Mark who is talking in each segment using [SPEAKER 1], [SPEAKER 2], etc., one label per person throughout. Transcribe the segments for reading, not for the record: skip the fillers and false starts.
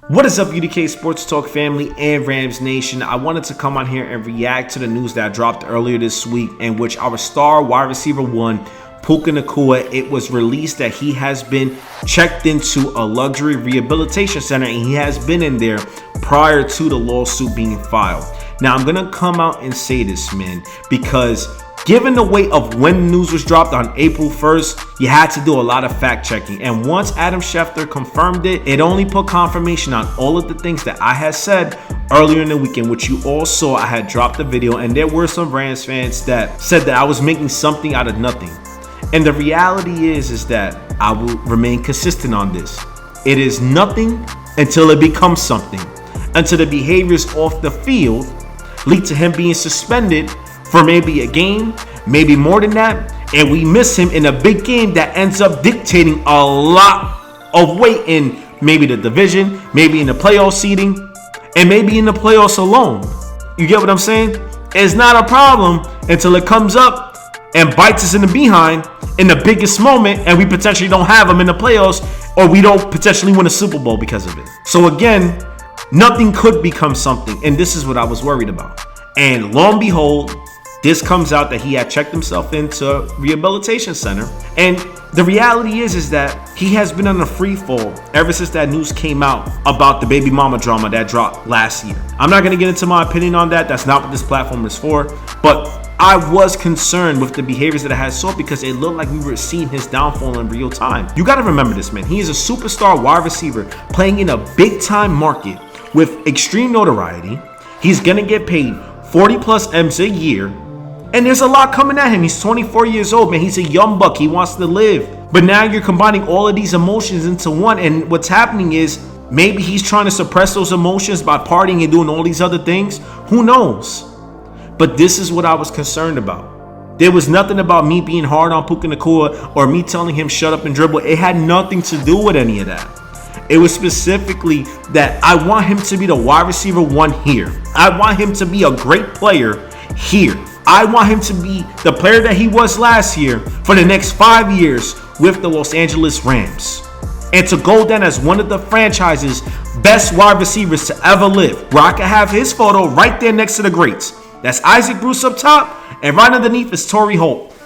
[SPEAKER 1] What is up, UDK Sports Talk family and Rams Nation? I wanted to come on here and react to the news that dropped earlier this week, in which our star wide receiver one, Puka Nacua, it was released that he has been checked into a luxury rehabilitation center, and he has been in there prior to the lawsuit being filed. Now, I'm going to come out and say this, man, because given the weight of when the news was dropped on April 1st, you had to do a lot of fact checking. And once Adam Schefter confirmed it, it only put confirmation on all of the things that I had said earlier in the weekend, which you all saw. I had dropped the video, and there were some Rams fans that said that I was making something out of nothing. And the reality is that I will remain consistent on this. It is nothing until it becomes something, until the behaviors off the field lead to him being suspended for maybe a game, maybe more than that, and we miss him in a big game that ends up dictating a lot of weight in maybe the division, maybe in the playoff seeding, and maybe in the playoffs alone. You get what I'm saying? It's not a problem until it comes up and bites us in the behind in the biggest moment, and we potentially don't have him in the playoffs, or we don't potentially win a Super Bowl because of it. So again, nothing could become something, and this is what I was worried about. And lo and behold, this comes out that he had checked himself into a rehabilitation center. And the reality is that he has been on a free fall ever since that news came out about the baby mama drama that dropped last year. I'm not going to get into my opinion on that. That's not what this platform is for. But I was concerned with the behaviors that I had saw, because it looked like we were seeing his downfall in real time. You got to remember this, man. He is a superstar wide receiver playing in a big time market with extreme notoriety. He's going to get paid 40 plus M's a year. And there's a lot coming at him. He's 24 years old, man. He's a young buck. He wants to live. But now you're combining all of these emotions into one. And what's happening is maybe he's trying to suppress those emotions by partying and doing all these other things. Who knows? But this is what I was concerned about. There was nothing about me being hard on Puka Nacua or me telling him shut up and dribble. It had nothing to do with any of that. It was specifically that I want him to be the wide receiver one here. I want him to be a great player here. I want him to be the player that he was last year for the next 5 years with the Los Angeles Rams, and to go down as one of the franchise's best wide receivers to ever live, where I can have his photo right there next to the greats. That's Isaac Bruce up top, and right underneath is Torrey Holt.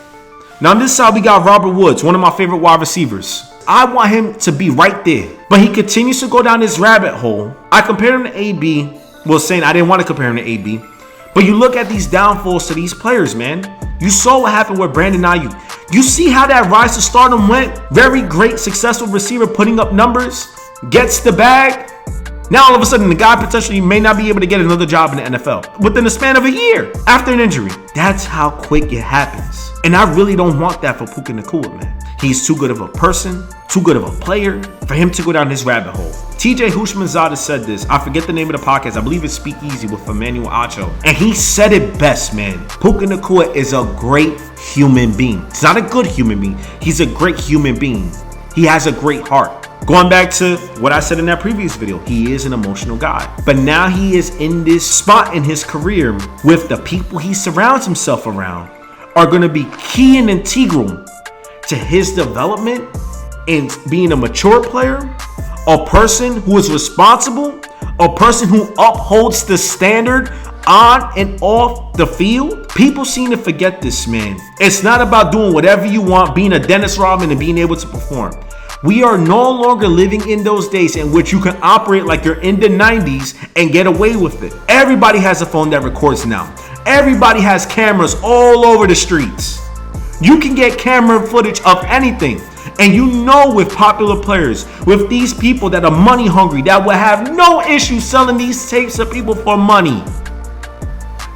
[SPEAKER 1] Now on this side we got Robert Woods, one of my favorite wide receivers. I want him to be right there, but he continues to go down this rabbit hole. I compared him to AB, saying I didn't want to compare him to AB. But you look at these downfalls to these players, man. You saw what happened with Brandon Nacua. You see how that rise to stardom went? Very great, successful receiver putting up numbers, gets the bag. Now all of a sudden the guy potentially may not be able to get another job in the NFL within the span of a year after an injury. That's how quick it happens. And I really don't want that for Puka Nacua, man. He's too good of a person, too good of a player for him to go down this rabbit hole. TJ Hushmanzada said this. I forget the name of the podcast. I believe it's Speak Easy with Emmanuel Acho. And he said it best, man. Puka Nacua is a great human being. He's not a good human being. He's a great human being. He has a great heart. Going back to what I said in that previous video, he is an emotional guy. But now he is in this spot in his career with the people he surrounds himself around are going to be key and integral to his development and being a mature player, a person who is responsible, a person who upholds the standard on and off the field. People seem to forget this, man. It's not about doing whatever you want, being a Dennis Rodman and being able to perform. We are no longer living in those days in which you can operate like you're in the 90s and get away with it. Everybody has a phone that records now. Everybody has cameras all over the streets. You can get camera footage of anything. And you know, with popular players, with these people that are money hungry, that will have no issue selling these tapes to people for money,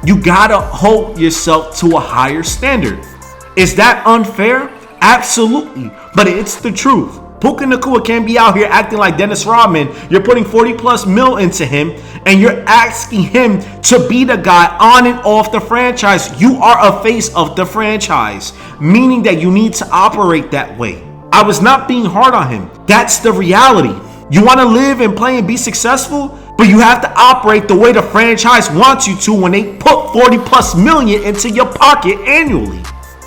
[SPEAKER 1] you gotta hold yourself to a higher standard. Is that unfair? Absolutely. But it's the truth. Puka Nacua can't be out here acting like Dennis Rodman. You're putting 40 plus mil into him, and you're asking him to be the guy on and off the franchise. You are a face of the franchise, meaning that you need to operate that way. I was not being hard on him. That's the reality. You want to live and play and be successful, but you have to operate the way the franchise wants you to when they put 40 plus million into your pocket annually.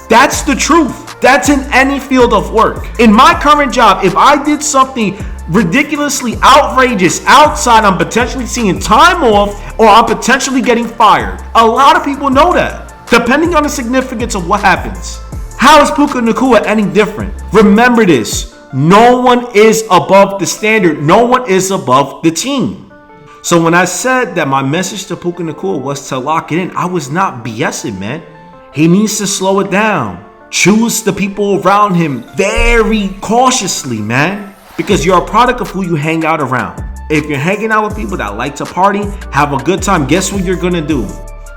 [SPEAKER 1] That's the truth. That's in any field of work. In my current job, if I did something ridiculously outrageous outside I'm potentially seeing time off or I'm potentially getting fired. A lot of people know that, depending on the significance of what happens. How is Puka Nacua any different? Remember this, no one is above the standard. No one is above the team. So when I said that my message to Puka Nacua was to lock it in, I was not BSing, man. He needs to slow it down. Choose the people around him very cautiously, man. Because you're a product of who you hang out around. If you're hanging out with people that like to party, have a good time, guess what you're gonna do?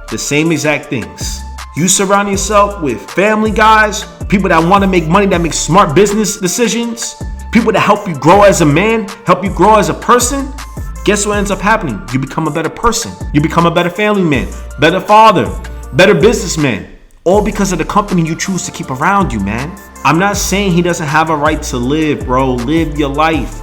[SPEAKER 1] The same exact things. You surround yourself with family guys, people that want to make money, that make smart business decisions, people that help you grow as a man, help you grow as a person. Guess what ends up happening? You become a better person. You become a better family man, better father, better businessman. All because of the company you choose to keep around you, man. I'm not saying he doesn't have a right to live, bro. Live your life.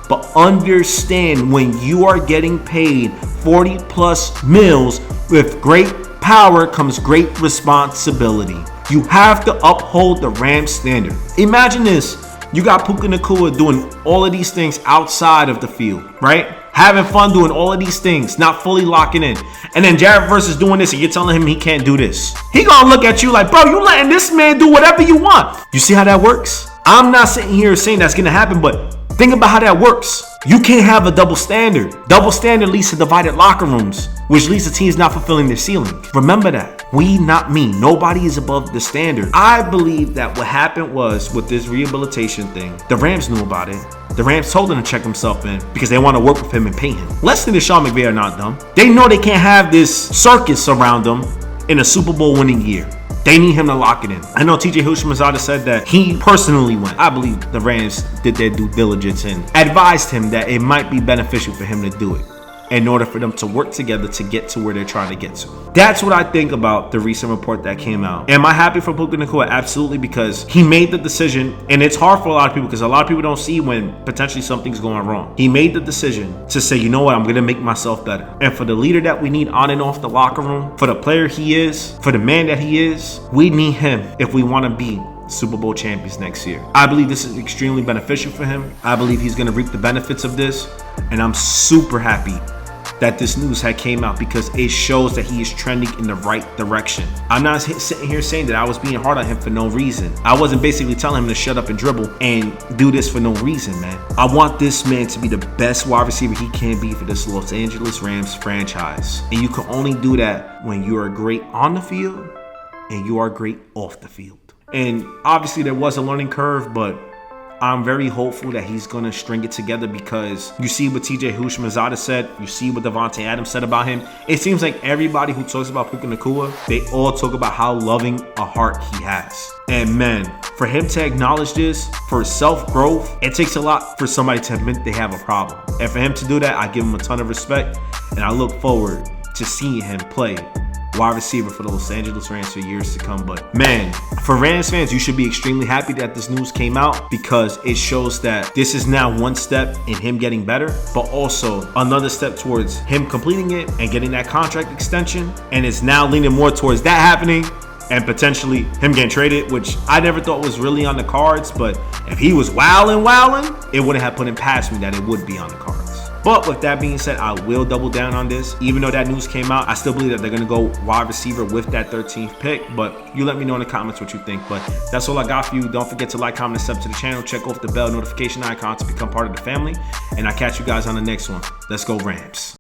[SPEAKER 1] But understand, when you are getting paid 40 plus mils, with great power comes great responsibility. You have to uphold the Rams standard. Imagine this. You got Puka Nacua doing all of these things outside of the field, right? Having fun doing all of these things, not fully locking in. And then Jared Verse is doing this and you're telling him he can't do this. He gonna look at you like, bro, you letting this man do whatever you want. You see how that works? I'm not sitting here saying that's gonna happen, but think about how that works. You can't have a double standard. Double standard leads to divided locker rooms, which leads to teams not fulfilling their ceiling. Remember that. We, not me. Nobody is above the standard. I believe that what happened was, with this rehabilitation thing, the Rams knew about it. The Rams told him to check himself in because they want to work with him and pay him. Leslie and Sean McVay are not dumb. They know they can't have this circus around them in a Super Bowl winning year. They need him to lock it in. I know TJ Houshmandzadeh said that he personally went. I believe the Rams did their due diligence and advised him that it might be beneficial for him to do it in order for them to work together to get to where they're trying to get to. That's what I think about the recent report that came out. Am I happy for Puka Nacua? Absolutely, because he made the decision, and it's hard for a lot of people because a lot of people don't see when potentially something's going wrong. He made the decision to say, you know what, I'm gonna make myself better. And for the leader that we need on and off the locker room, for the player he is, for the man that he is, we need him if we wanna be Super Bowl champions next year. I believe this is extremely beneficial for him. I believe he's gonna reap the benefits of this, and I'm super happy that this news had came out because it shows that he is trending in the right direction. I'm not sitting here saying that I was being hard on him for no reason. I wasn't basically telling him to shut up and dribble and do this for no reason, man. I want this man to be the best wide receiver he can be for this Los Angeles Rams franchise. And you can only do that when you are great on the field and you are great off the field. And obviously there was a learning curve, but I'm very hopeful that he's going to string it together because you see what TJ Houshmandzadeh said. You see what Davante Adams said about him. It seems like everybody who talks about Puka Nacua, they all talk about how loving a heart he has. And man, for him to acknowledge this, for self-growth, it takes a lot for somebody to admit they have a problem. And for him to do that, I give him a ton of respect. And I look forward to seeing him play wide receiver for the Los Angeles Rams for years to come. But man, for Rams fans, you should be extremely happy that this news came out because it shows that this is now one step in him getting better, but also another step towards him completing it and getting that contract extension. And it's now leaning more towards that happening and potentially him getting traded, which I never thought was really on the cards. But if he was wilding, it wouldn't have put it past me that it would be on the cards. But with that being said, I will double down on this. Even though that news came out, I still believe that they're going to go wide receiver with that 13th pick. But you let me know in the comments what you think. But that's all I got for you. Don't forget to like, comment, and sub to the channel. Check off the bell notification icon to become part of the family. And I'll catch you guys on the next one. Let's go Rams.